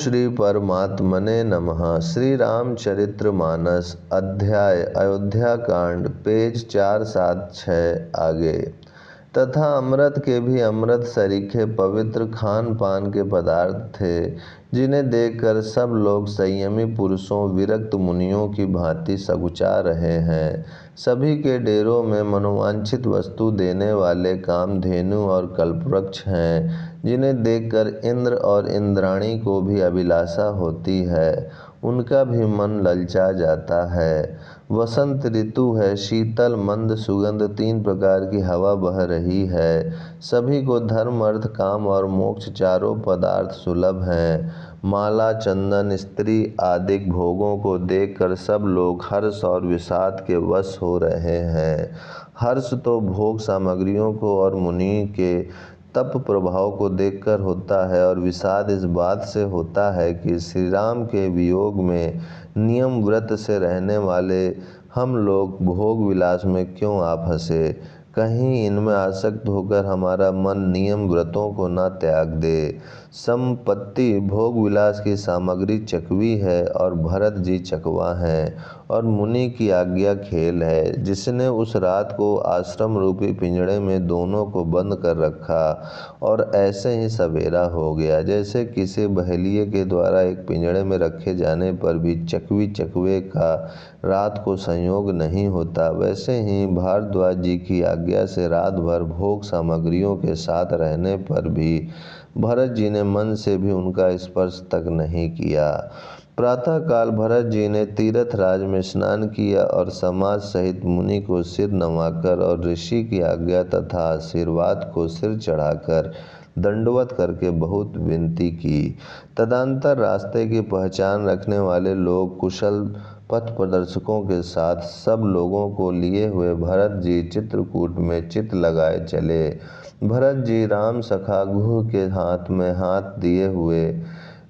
श्री परमात्मने नमः। श्री रामचरितमानस अध्याय अयोध्या कांड पेज 476 आगे। तथा अमृत के भी अमृत सरीखे पवित्र खान पान के पदार्थ थे, जिन्हें देखकर सब लोग संयमी पुरुषों विरक्त मुनियों की भांति सकुचा रहे हैं। सभी के डेरों में मनोवांछित वस्तु देने वाले कामधेनु और कल्पवृक्ष हैं, जिन्हें देखकर इंद्र और इंद्राणी को भी अभिलाषा होती है, उनका भी मन ललचा जाता है। वसंत ऋतु है, शीतल मंद सुगंध 3 प्रकार की हवा बह रही है। सभी को धर्म अर्थ काम और मोक्ष चारों पदार्थ सुलभ हैं। माला चंदन स्त्री आदि भोगों को देखकर सब लोग हर्ष और विषाद के वश हो रहे हैं। हर्ष तो भोग सामग्रियों को और मुनि के तप प्रभाव को देखकर होता है, और विषाद इस बात से होता है कि श्री राम के वियोग में नियम व्रत से रहने वाले हम लोग भोग विलास में क्यों आ फंसे। कहीं इनमें आसक्त होकर हमारा मन नियम व्रतों को न त्याग दे। संपत्ति भोग विलास की सामग्री चकवी है और भरत जी चकवा हैं, और मुनि की आज्ञा खेल है, जिसने उस रात को आश्रम रूपी पिंजड़े में दोनों को बंद कर रखा और ऐसे ही सवेरा हो गया। जैसे किसी बहेलिए के द्वारा एक पिंजड़े में रखे जाने पर भी चकवी चकवे का रात को संयोग नहीं होता, वैसे ही भारद्वाज जी की आज्ञा से रात भर भोग सामग्रियों के साथ रहने पर भी भरत जी ने मन से भी उनका स्पर्श तक नहीं किया। प्रातःकाल भरत जी ने तीर्थराज में स्नान किया और समाज सहित मुनि को सिर नवाकर और ऋषि की आज्ञा तथा आशीर्वाद को सिर चढ़ाकर दंडवत करके बहुत विनती की। तदंतर रास्ते की पहचान रखने वाले लोग कुशल पथ प्रदर्शकों के साथ सब लोगों को लिए हुए भरत जी चित्रकूट में चित लगाए चले। भरत जी राम सखा गुह के हाथ में हाथ दिए हुए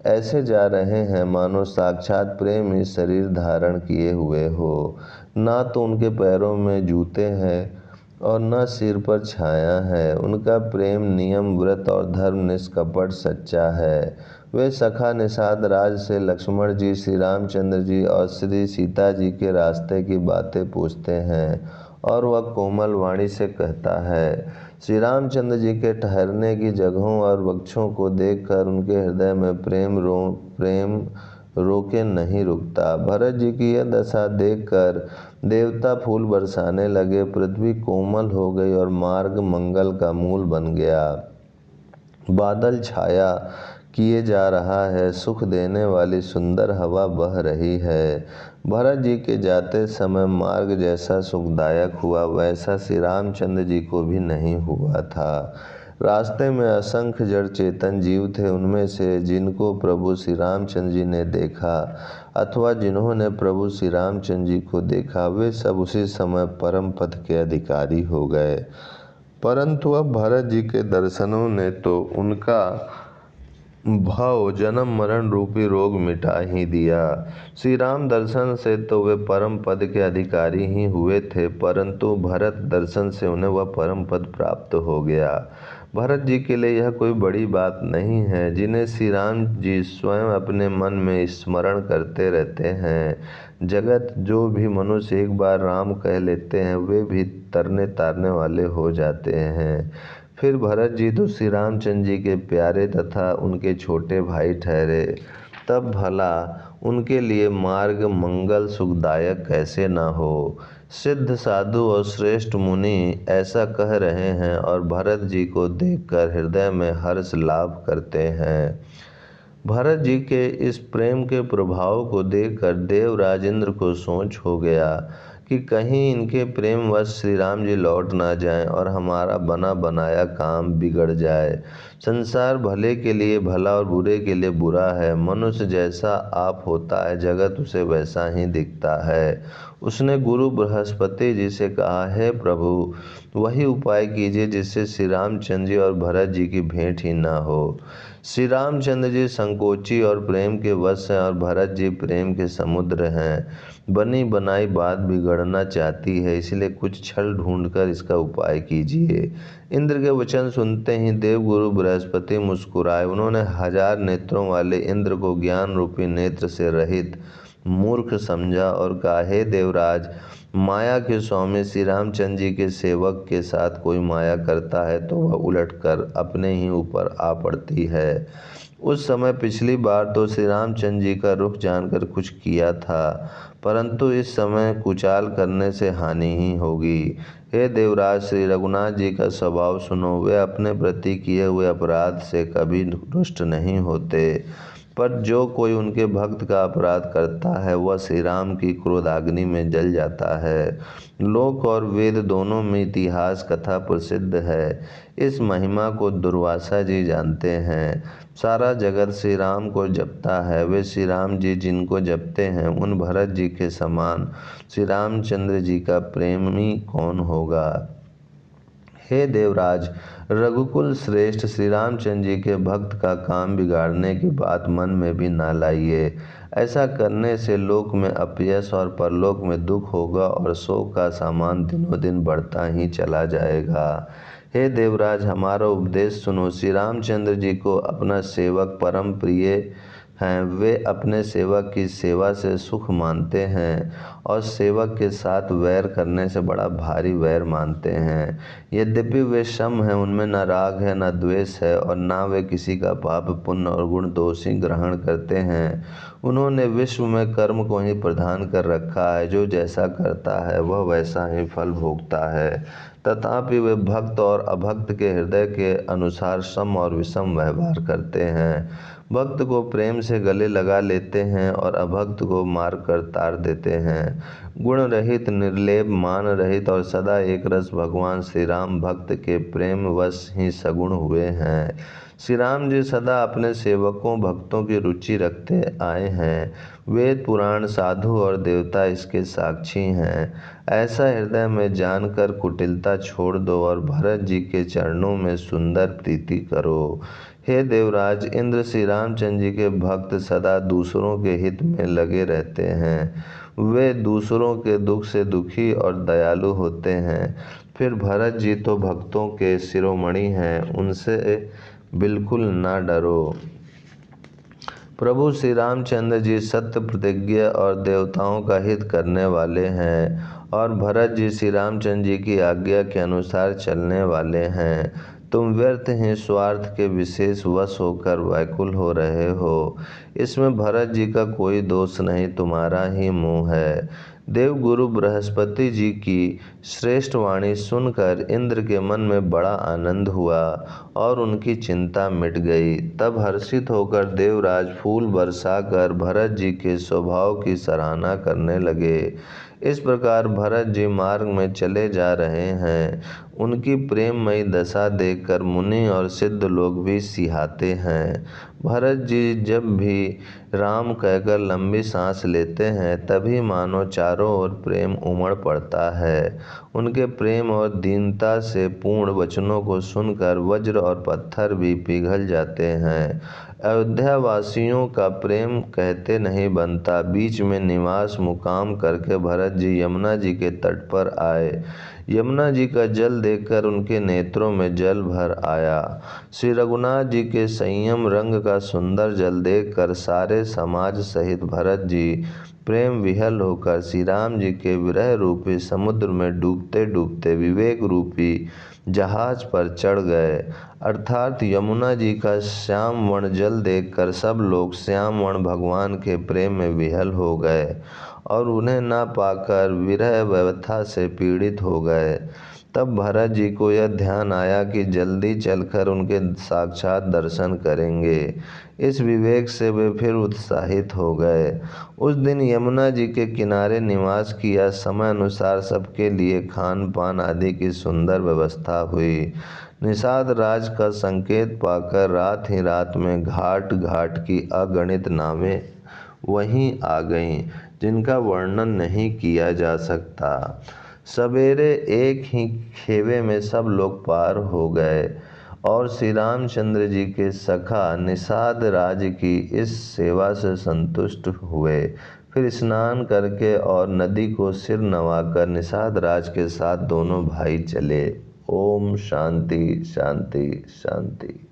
ऐसे जा रहे हैं मानो साक्षात प्रेम ही शरीर धारण किए हुए हो। ना तो उनके पैरों में जूते हैं और न सिर पर छाया है। उनका प्रेम नियम व्रत और धर्म निष्कपट सच्चा है। वे सखा निषाद राज से लक्ष्मण जी, श्री रामचंद्र जी और श्री सीता जी के रास्ते की बातें पूछते हैं, और वह कोमल वाणी से कहता है। श्री रामचंद्र जी के ठहरने की जगहों और वृक्षों को देखकर उनके हृदय में प्रेम रोके नहीं रुकता। भरत जी की यह दशा देखकर देवता फूल बरसाने लगे, पृथ्वी कोमल हो गई और मार्ग मंगल का मूल बन गया। बादल छाया किए जा रहा है, सुख देने वाली सुंदर हवा बह रही है। भरत जी के जाते समय मार्ग जैसा सुखदायक हुआ, वैसा श्री रामचंद्र जी को भी नहीं हुआ था। रास्ते में असंख्य जड़ चेतन जीव थे, उनमें से जिनको प्रभु श्री रामचंद्र जी ने देखा अथवा जिन्होंने प्रभु श्री रामचंद्र जी को देखा, वे सब उसी समय परम पद के अधिकारी हो गए। परंतु अब भरत जी के दर्शनों ने तो उनका भाव जन्म मरण रूपी रोग मिटा ही दिया। श्री राम दर्शन से तो वे परम पद के अधिकारी ही हुए थे, परंतु भरत दर्शन से उन्हें वह परम पद प्राप्त हो गया। भरत जी के लिए यह कोई बड़ी बात नहीं है, जिन्हें श्री राम जी स्वयं अपने मन में स्मरण करते रहते हैं। जगत जो भी मनुष्य एक बार राम कह लेते हैं, वे भी तरने तारने वाले हो जाते हैं। फिर भरत जी तो श्री रामचंद्र जी के प्यारे तथा उनके छोटे भाई ठहरे, तब भला उनके लिए मार्ग मंगल सुखदायक कैसे न हो। सिद्ध साधु और श्रेष्ठ मुनि ऐसा कह रहे हैं और भरत जी को देखकर हृदय में हर्ष लाभ करते हैं। भरत जी के इस प्रेम के प्रभाव को देखकर देवराज इंद्र को सोच हो गया कि कहीं इनके प्रेमवश श्री राम जी लौट ना जाएं और हमारा बना बनाया काम बिगड़ जाए। संसार भले के लिए भला और बुरे के लिए बुरा है। मनुष्य जैसा आप होता है, जगत उसे वैसा ही दिखता है। उसने गुरु बृहस्पति जी से कहा, हे प्रभु, वही उपाय कीजिए जिससे श्री रामचंद्र जी और भरत जी की भेंट ही ना हो। श्री रामचंद्र जी संकोची और प्रेम के वश हैं और भरत जी प्रेम के समुद्र हैं। बनी बनाई बात बिगड़ना चाहती है, इसलिए कुछ छल ढूंढकर इसका उपाय कीजिए। इंद्र के वचन सुनते ही देवगुरु बृहस्पति मुस्कुराए। उन्होंने 1000 नेत्रों वाले इंद्र को ज्ञान रूपी नेत्र से रहित मूर्ख समझा और कहा, हे देवराज, माया के स्वामी श्री रामचंद्र जी के सेवक के साथ कोई माया करता है तो वह उलटकर अपने ही ऊपर आ पड़ती है। उस समय पिछली बार तो श्री रामचंद्र जी का रुख जानकर कुछ किया था, परंतु इस समय कुचाल करने से हानि ही होगी। हे देवराज, श्री रघुनाथ जी का स्वभाव सुनो। वे अपने प्रति किए हुए अपराध से कभी रुष्ट नहीं होते, पर जो कोई उनके भक्त का अपराध करता है वह श्री राम की क्रोधाग्नि में जल जाता है। लोक और वेद दोनों में इतिहास कथा प्रसिद्ध है। इस महिमा को दुर्वासा जी जानते हैं। सारा जगत श्री राम को जपता है। वे श्री राम जी जिनको जपते हैं, उन भरत जी के समान श्री रामचंद्र जी का प्रेमी कौन होगा। हे देवराज, रघुकुल श्रेष्ठ श्री रामचंद्र जी के भक्त का काम बिगाड़ने की बात मन में भी ना लाइए। ऐसा करने से लोक में अपयश और परलोक में दुख होगा और शोक का सामान दिनों दिन बढ़ता ही चला जाएगा। हे देवराज, हमारा उपदेश सुनो। श्री रामचंद्र जी को अपना सेवक परम प्रिय हैं। वे अपने सेवक की सेवा से सुख मानते हैं और सेवक के साथ वैर करने से बड़ा भारी वैर मानते हैं। यद्यपि वे सम हैं, उनमें न राग है न द्वेष है और न वे किसी का पाप पुण्य और गुण दोष ही ग्रहण करते हैं। उन्होंने विश्व में कर्म को ही प्रधान कर रखा है। जो जैसा करता है वह वैसा ही फल भोगता है। तथापि वे भक्त और अभक्त के हृदय के अनुसार सम और विषम व्यवहार करते हैं। भक्त को प्रेम से गले लगा लेते हैं और अभक्त को मार कर तार देते हैं। गुण रहित, निर्लेप, मान रहित और सदा एक रस भगवान श्री राम भक्त के प्रेम वश ही सगुण हुए हैं। श्री राम जी सदा अपने सेवकों भक्तों की रुचि रखते आए हैं। वेद पुराण, साधु और देवता इसके साक्षी हैं। ऐसा हृदय में जानकर कुटिलता छोड़ दो और भरत जी के चरणों में सुंदर प्रीति करो। हे देवराज, इंद्र श्री रामचंद्र जी के भक्त सदा दूसरों के हित में लगे रहते हैं। वे दूसरों के दुख से दुखी और दयालु होते हैं। फिर भरत जी तो भक्तों के शिरोमणि हैं, उनसे बिल्कुल ना डरो। प्रभु श्री रामचंद्र जी सत्य प्रतिज्ञ और देवताओं का हित करने वाले हैं और भरत जी श्री रामचंद्र जी की आज्ञा के अनुसार चलने वाले हैं। तुम व्यर्थ ही स्वार्थ के विशेष वश होकर व्याकुल हो रहे हो। इसमें भरत जी का कोई दोष नहीं, तुम्हारा ही मोह है। देवगुरु बृहस्पति जी की श्रेष्ठ वाणी सुनकर इंद्र के मन में बड़ा आनंद हुआ और उनकी चिंता मिट गई। तब हर्षित होकर देवराज फूल बरसाकर भरत जी के स्वभाव की सराहना करने लगे। इस प्रकार भरत जी मार्ग में चले जा रहे हैं। उनकी प्रेममयी दशा देखकर मुनि और सिद्ध लोग भी सिहाते हैं। भरत जी जब भी राम कहकर लंबी सांस लेते हैं, तभी मानो चारों ओर प्रेम उमड़ पड़ता है। उनके प्रेम और दीनता से पूर्ण वचनों को सुनकर वज्र और पत्थर भी पिघल जाते हैं। अयोध्या वासियों का प्रेम कहते नहीं बनता। बीच में निवास मुकाम करके भरत जी यमुना जी के तट पर आए। यमुना जी का जल देखकर उनके नेत्रों में जल भर आया। श्री रघुनाथ जी के संयम रंग का सुंदर जल देखकर सारे समाज सहित भरत जी प्रेम विहल होकर श्री राम जी के विरह रूपी समुद्र में डूबते डूबते विवेक रूपी जहाज पर चढ़ गए। अर्थात यमुना जी का श्याम वर्ण जल देखकर सब लोग श्याम वर्ण भगवान के प्रेम में विहल हो गए और उन्हें ना पाकर विरह व्यथा से पीड़ित हो गए। तब भरत जी को यह ध्यान आया कि जल्दी चलकर उनके साक्षात दर्शन करेंगे। इस विवेक से वे फिर उत्साहित हो गए। उस दिन यमुना जी के किनारे निवास किया। समय अनुसार सबके लिए खान पान आदि की सुंदर व्यवस्था हुई। निषाद राज का संकेत पाकर रात ही रात में घाट घाट की अगणित नावें वहीं आ गईं। जिनका वर्णन नहीं किया जा सकता। सवेरे एक ही खेवे में सब लोग पार हो गए और श्री रामचंद्र जी के सखा निषाद राज की इस सेवा से संतुष्ट हुए। फिर स्नान करके और नदी को सिर नवाकर निषाद राज के साथ दोनों भाई चले। ओम शांति शांति शांति।